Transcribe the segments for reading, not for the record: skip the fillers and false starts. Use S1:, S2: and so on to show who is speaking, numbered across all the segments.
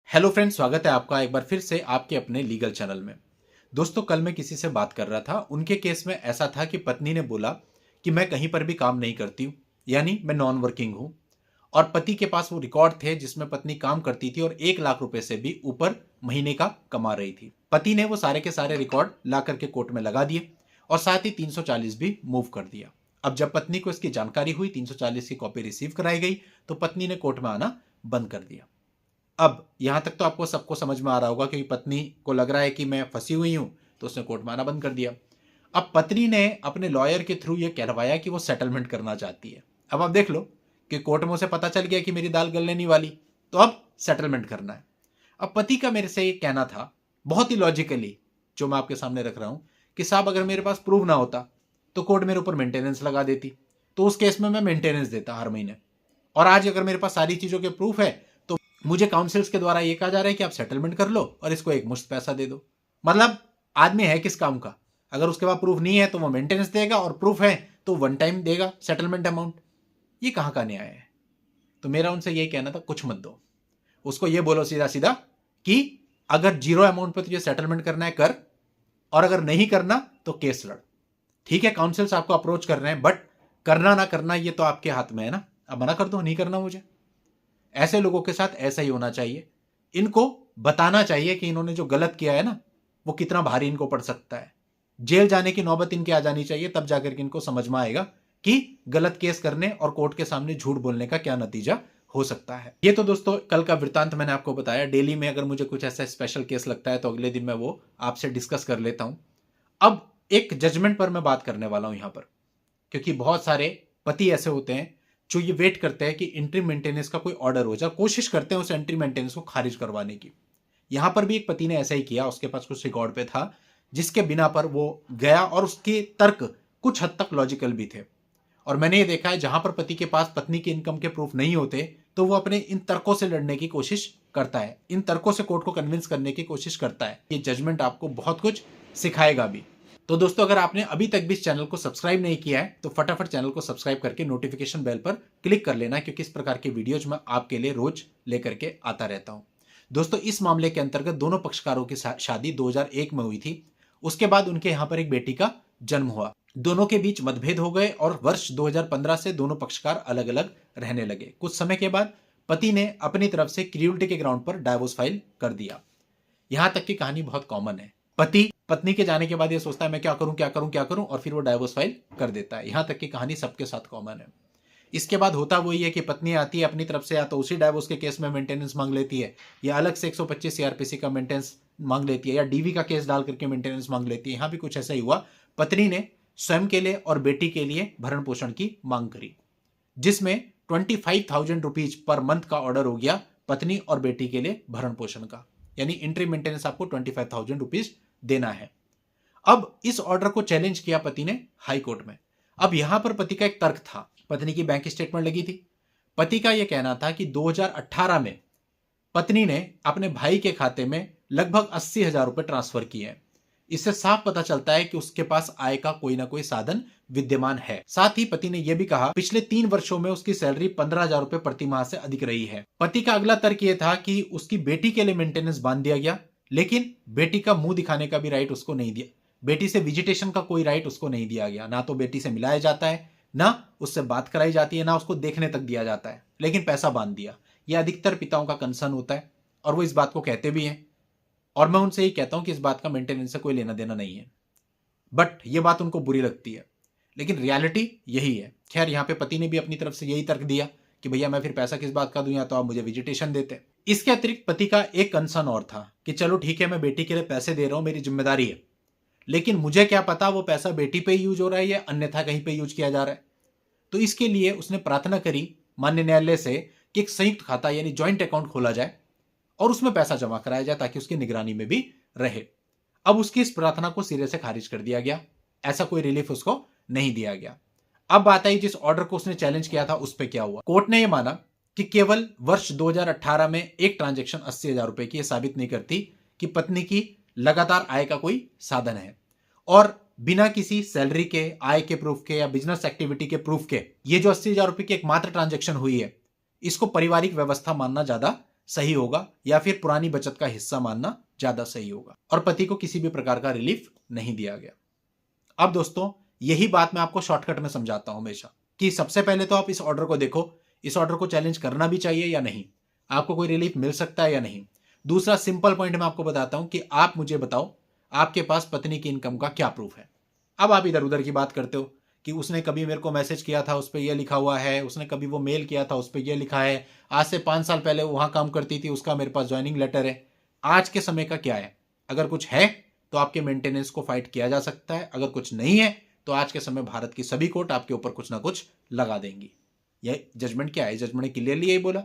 S1: Hello friends, स्वागत है आपका एक बार फिर से आपके अपने लीगल चैनल में। दोस्तों, कल मैं किसी से बात कर रहा था। उनके केस में ऐसा था कि पत्नी ने बोला कि मैं कहीं पर भी काम नहीं करती हूँ, यानी मैं नॉन वर्किंग हूँ। और पति के पास वो रिकॉर्ड थे जिसमें पत्नी काम करती थी और 1 लाख रुपए से भी ऊपर महीने का कमा रही थी। पति ने वो सारे के सारे रिकॉर्ड ला करके कोर्ट में लगा दिए और साथ ही 340 भी मूव कर दिया। अब जब पत्नी को इसकी जानकारी हुई, 340 की कॉपी रिसीव कराई गई, तो पत्नी ने कोर्ट में आना बंद कर दिया। अब यहां तक तो आपको सबको समझ में आ रहा होगा, क्योंकि पत्नी को लग रहा है कि मैं फंसी हुई हूं, तो उसने कोर्ट में आना बंद कर दिया। अब पत्नी ने अपने लॉयर के थ्रू यह कहलवाया कि वो सेटलमेंट करना चाहती है। अब आप देख लो कि कोर्ट में उसे पता चल गया कि मेरी दाल गलने नहीं वाली, तो अब सेटलमेंट करना है। अब पति का मेरे से ये कहना था, बहुत ही लॉजिकली, जो मैं आपके सामने रख रहा हूं, कि साहब अगर मेरे पास प्रूफ ना होता तो कोर्ट मेरे ऊपर मेंटेनेंस लगा देती, तो उस केस में मैं मेंटेनेंस देता हर महीने। और आज अगर मेरे पास सारी चीजों के प्रूफ है तो मुझे काउंसिल्स के द्वारा ये कहा जा रहा है कि आप सेटलमेंट कर लो और इसको एक मुश्त पैसा दे दो। मतलब आदमी है किस काम का? अगर उसके पास प्रूफ नहीं है तो वो मेंटेनेंस देगा, और प्रूफ है तो वन टाइम देगा सेटलमेंट अमाउंट। ये कहां का न्याय है? तो मेरा उनसे यही कहना था, कुछ मत दो, उसको ये बोलो सीधा सीधा कि अगर जीरो अमाउंट पे तुझे सेटलमेंट करना है कर, और अगर नहीं करना तो केस लड़। ठीक है, काउंसिल्स आपको अप्रोच कर रहे हैं, बट करना ना करना ये तो आपके हाथ में है ना। अब मना कर दो, नहीं करना मुझे। ऐसे लोगों के साथ ऐसा ही होना चाहिए। इनको बताना चाहिए कि इन्होंने जो गलत किया है ना, वो कितना भारी इनको पड़ सकता है। जेल जाने की नौबत इनके आ जानी चाहिए, तब जाकर के इनको समझ में आएगा कि गलत केस करने और कोर्ट के सामने झूठ बोलने का क्या नतीजा हो सकता है। ये तो दोस्तों कल का वृतांत मैंने आपको बताया। डेली में अगर मुझे कुछ ऐसा स्पेशल केस लगता है तो अगले दिन मैं वो आपसे डिस्कस कर लेता हूं। अब एक जजमेंट पर मैं बात करने वाला हूं यहां पर, क्योंकि बहुत सारे पति ऐसे होते हैं जो ये वेट करते हैं कि एंट्री मेंटेनेंस का कोई ऑर्डर हो जाए, कोशिश करते हैं उस एंट्री मेंटेनेंस को खारिज करवाने की। यहां पर भी एक पति ने ऐसा ही किया, उसके पास कुछ रिकॉर्ड पे था जिसके बिना पर वो गया, और उसके तर्क कुछ हद तक लॉजिकल भी थे। और मैंने ये देखा है, जहां पर पति के पास पत्नी के इनकम के प्रूफ नहीं होते तो वो अपने इन तर्कों से लड़ने की कोशिश करता है, इन तर्कों से कोर्ट को कन्विंस करने की कोशिश करता है। ये जजमेंट आपको बहुत कुछ सिखाएगा भी। तो दोस्तों, अगर आपने अभी तक भी इस चैनल को सब्सक्राइब नहीं किया है तो फटाफट चैनल को सब्सक्राइब करके नोटिफिकेशन बेल पर क्लिक कर लेना, क्योंकि इस प्रकार के वीडियोज मैं आपके लिए रोज लेकर के आता रहता हूं। दोस्तों, इस मामले के अंतर्गत दोनों पक्षकारों की शादी 2001 में हुई थी। उसके बाद उनके यहां पर एक बेटी का जन्म हुआ। दोनों के बीच मतभेद हो गए और वर्ष 2015 से दोनों पक्षकार अलग अलग रहने लगे। कुछ समय के बाद पति ने अपनी तरफ से क्रियोलिटी के ग्राउंड पर डाइवोर्स फाइल कर दिया। यहां तक की कहानी बहुत कॉमन है। पति पत्नी के जाने के बाद ये सोचता है मैं क्या करूं क्या करूं क्या करूं, और फिर वो डाइवोर्स फाइल कर देता है। यहां तक की कहानी सबके साथ कॉमन है। इसके बाद होता वही है कि पत्नी आती है अपनी तरफ से, या तो उसी डाइवोर्स के केस में मेंटेनेंस मांग लेती है, या अलग से 125 सीआरपीसी का मेंटेनेंस मांग लेती है, या डीवी का केस डाल करके मेंटेनेंस मांग लेती है। यहां भी कुछ ऐसा ही हुआ। पत्नी ने स्वयं के लिए और बेटी के लिए भरण पोषण की मांग करी, जिसमें 25,000 रुपीज पर मंथ का ऑर्डर हो गया पत्नी और बेटी के लिए भरण पोषण का। यानी इंट्री मेंटेनेंस आपको 25,000 रुपीज देना है। अब इस ऑर्डर को चैलेंज किया पति ने हाई कोर्ट में। अब यहां पर पति का एक तर्क था, पत्नी की बैंक स्टेटमेंट लगी थी। पति का यह कहना था कि 2018 में पत्नी ने अपने भाई के खाते में लगभग 80,000 रुपए ट्रांसफर किए हैं। इससे साफ पता चलता है कि उसके पास आय का कोई ना कोई साधन विद्यमान है। साथ ही पति ने यह भी कहा पिछले 3 वर्षों में उसकी सैलरी 15,000 रुपए प्रति माह से अधिक रही है। पति का अगला तर्क यह था कि उसकी बेटी के लिए मेंटेनेंस बांध दिया गया, लेकिन बेटी का मुंह दिखाने का भी राइट उसको नहीं दिया। बेटी से विजिटेशन का कोई राइट उसको नहीं दिया गया। ना तो बेटी से मिलाया जाता है, ना उससे बात कराई जाती है, ना उसको देखने तक दिया जाता है, लेकिन पैसा बांध दिया। यह अधिकतर पिताओं का कंसर्न होता है और वो इस बात को कहते भी हैं। और मैं उनसे ही कहता हूं कि इस बात का मेंटेनेंस से कोई लेना देना नहीं है, बट ये बात उनको बुरी लगती है, लेकिन रियलिटी यही है। खैर, यहां पे पति ने भी अपनी तरफ से यही तर्क दिया कि भैया मैं फिर पैसा किस बात का दूं, या तो आप मुझे विजिटेशन देते। इसके अतिरिक्त पति का एक कंसर्न और था कि चलो ठीक है, मैं बेटी के लिए पैसे दे रहा हूं, मेरी जिम्मेदारी है, लेकिन मुझे क्या पता वो पैसा बेटी पे यूज हो रहा है या अन्यथा कहीं पे यूज किया जा रहा है। तो इसके लिए उसने प्रार्थना करी मान्य न्यायालय से कि एक संयुक्त खाता यानी ज्वाइंट अकाउंट खोला जाए और उसमें पैसा जमा कराया जाए, ताकि उसकी निगरानी में भी रहे। अब उसकी इस प्रार्थना को सिरे से खारिज कर दिया गया। ऐसा कोई रिलीफ उसको नहीं दिया गया। अब बात आई जिस ऑर्डर को उसने चैलेंज किया था उस पर क्या हुआ। कोर्ट ने यह माना कि केवल वर्ष 2018 में एक ट्रांजैक्शन 80,000 रुपए की साबित नहीं करती कि पत्नी की लगातार आय का कोई साधन है, और बिना किसी सैलरी के, आय के प्रूफ के या बिजनेस एक्टिविटी के प्रूफ के ये जो 80,000 रुपए की एक मात्र ट्रांजैक्शन हुई है, इसको पारिवारिक व्यवस्था मानना ज्यादा सही होगा या फिर पुरानी बचत का हिस्सा मानना ज्यादा सही होगा। और पति को किसी भी प्रकार का रिलीफ नहीं दिया गया। अब दोस्तों यही बात मैं आपको शॉर्टकट में समझाता हूं हमेशा कि सबसे पहले तो आप इस ऑर्डर को देखो, इस ऑर्डर को चैलेंज करना भी चाहिए या नहीं, आपको कोई रिलीफ मिल सकता है या नहीं। दूसरा सिंपल पॉइंट मैं आपको बताता हूं कि आप मुझे बताओ आपके पास पत्नी की इनकम का क्या प्रूफ है। अब आप इधर उधर की बात करते हो कि उसने कभी मेरे को मैसेज किया था उस पर यह लिखा हुआ है, उसने कभी वो मेल किया था उस पर यह लिखा है, आज से 5 साल पहले वहां काम करती थी उसका मेरे पास ज्वाइनिंग लेटर है। आज के समय का क्या है? अगर कुछ है तो आपके मेंटेनेंस को फाइट किया जा सकता है, अगर कुछ नहीं है तो आज के समय भारत की सभी कोर्ट आपके ऊपर कुछ ना कुछ लगा देंगी। यह जजमेंट क्या है? जजमेंट ने क्लियरली यही बोला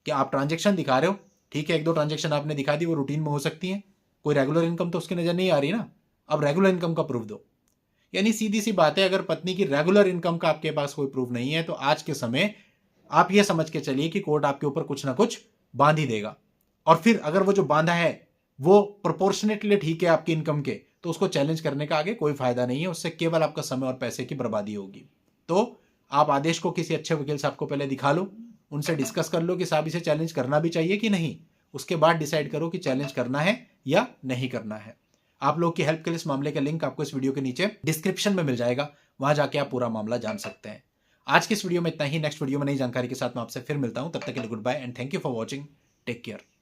S1: कि आप ट्रांजेक्शन दिखा रहे हो, ठीक है, 1-2 ट्रांजेक्शन आपने दिखा दी, वो रूटीन में हो सकती है, कोई रेगुलर इनकम तो उसकी नजर नहीं आ रही ना, अब रेगुलर इनकम का प्रूफ दो। यानी सीधी सी बात है, अगर पत्नी की रेगुलर इनकम का आपके पास कोई प्रूफ नहीं है तो आज के समय आप यह समझ के चलिए कि कोर्ट आपके ऊपर कुछ ना कुछ बांध ही देगा। और फिर अगर वो जो बांधा है वो प्रोपोर्शनेटली ठीक है आपकी इनकम के, तो उसको चैलेंज करने का आगे कोई फायदा नहीं है, उससे केवल आपका समय और पैसे की बर्बादी होगी। तो आप आदेश को किसी अच्छे वकील साहब को पहले दिखा लो, उनसे डिस्कस कर लो कि साहब इसे चैलेंज करना भी चाहिए कि नहीं, उसके बाद डिसाइड करो कि चैलेंज करना है या नहीं करना है। आप लोग की हेल्प के लिए इस मामले का लिंक आपको इस वीडियो के नीचे डिस्क्रिप्शन में मिल जाएगा, वहां जाके आप पूरा मामला जान सकते हैं। आज की इस वीडियो में इतना ही, नेक्स्ट वीडियो में नई जानकारी के साथ मैं आपसे फिर मिलता हूं, तब तक के लिए goodbye and thank you for watching, take care.